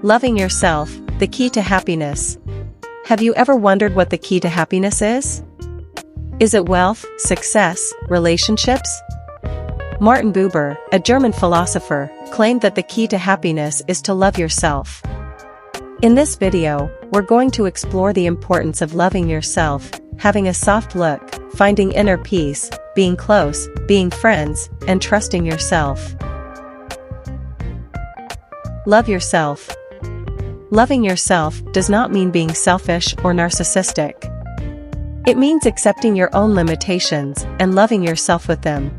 Loving yourself, the key to happiness. Have you ever wondered what the key to happiness is? Is it wealth, success, relationships? Martin Buber, a German philosopher, claimed that the key to happiness is to love yourself. In this video, we're going to explore the importance of loving yourself, having a soft look, finding inner peace, being close, being friends, and trusting yourself. Love yourself. Loving yourself does not mean being selfish or narcissistic. It means accepting your own limitations and loving yourself with them.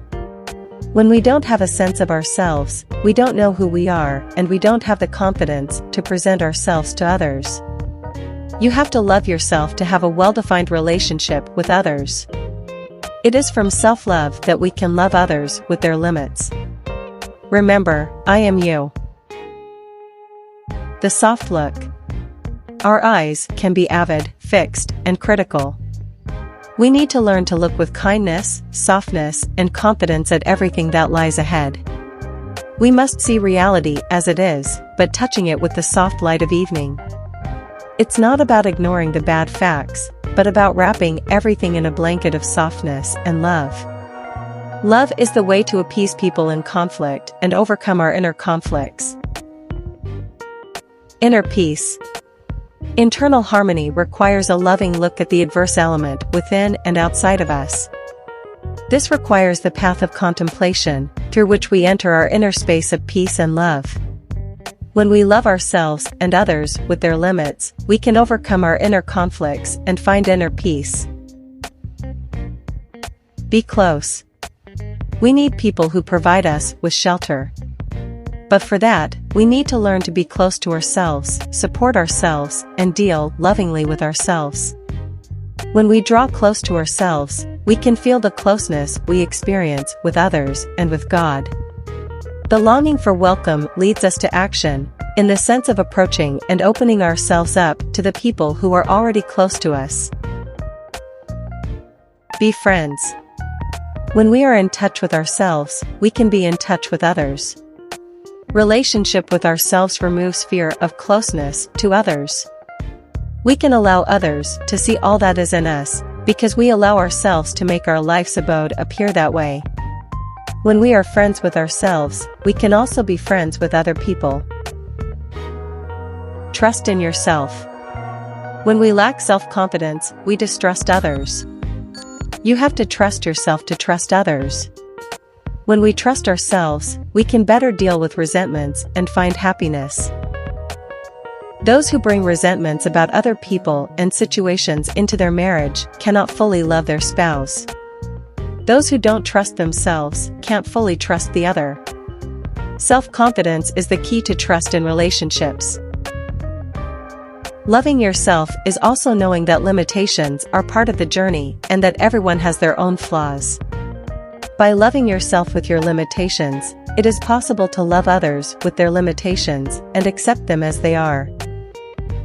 When we don't have a sense of ourselves, we don't know who we are, and we don't have the confidence to present ourselves to others. You have to love yourself to have a well-defined relationship with others. It is from self-love that we can love others with their limits. Remember, I am you. The soft look. Our eyes can be avid, fixed, and critical. We need to learn to look with kindness, softness, and confidence at everything that lies ahead. We must see reality as it is, but touching it with the soft light of evening. It's not about ignoring the bad facts, but about wrapping everything in a blanket of softness and love. Love is the way to appease people in conflict and overcome our inner conflicts. Inner peace. Internal harmony requires a loving look at the adverse element within and outside of us. This requires the path of contemplation, through which we enter our inner space of peace and love. When we love ourselves and others with their limits, we can overcome our inner conflicts and find inner peace. Be close. We need people who provide us with shelter. But for that, we need to learn to be close to ourselves, support ourselves, and deal lovingly with ourselves. When we draw close to ourselves, we can feel the closeness we experience with others and with God. The longing for welcome leads us to action, in the sense of approaching and opening ourselves up to the people who are already close to us. Be friends. When we are in touch with ourselves, we can be in touch with others. Relationship with ourselves removes fear of closeness to others. We can allow others to see all that is in us, because we allow ourselves to make our life's abode appear that way. When we are friends with ourselves, we can also be friends with other people. Trust in yourself. When we lack self-confidence, we distrust others. You have to trust yourself to trust others. When we trust ourselves, we can better deal with resentments and find happiness. Those who bring resentments about other people and situations into their marriage cannot fully love their spouse. Those who don't trust themselves can't fully trust the other. Self-confidence is the key to trust in relationships. Loving yourself is also knowing that limitations are part of the journey and that everyone has their own flaws. By loving yourself with your limitations, it is possible to love others with their limitations and accept them as they are.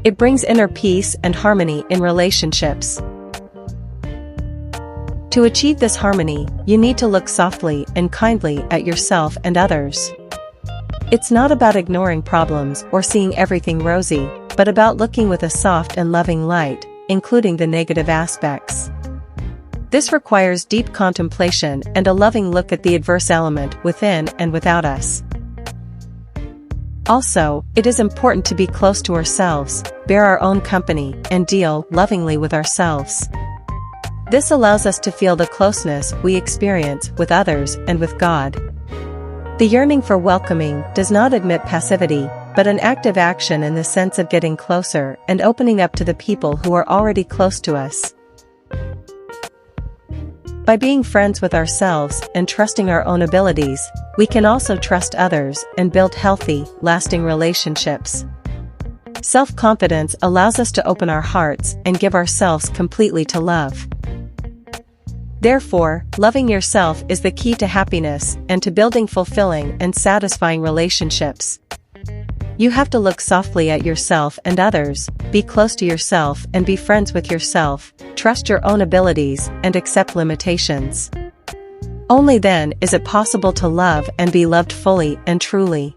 It brings inner peace and harmony in relationships. To achieve this harmony, you need to look softly and kindly at yourself and others. It's not about ignoring problems or seeing everything rosy, but about looking with a soft and loving light, including the negative aspects. This requires deep contemplation and a loving look at the adverse element within and without us. Also, it is important to be close to ourselves, bear our own company, and deal lovingly with ourselves. This allows us to feel the closeness we experience with others and with God. The yearning for welcoming does not admit passivity, but an active action in the sense of getting closer and opening up to the people who are already close to us. By being friends with ourselves and trusting our own abilities, we can also trust others and build healthy, lasting relationships. Self-confidence allows us to open our hearts and give ourselves completely to love. Therefore, loving yourself is the key to happiness and to building fulfilling and satisfying relationships. You have to look softly at yourself and others, be close to yourself and be friends with yourself, trust your own abilities and accept limitations. Only then is it possible to love and be loved fully and truly.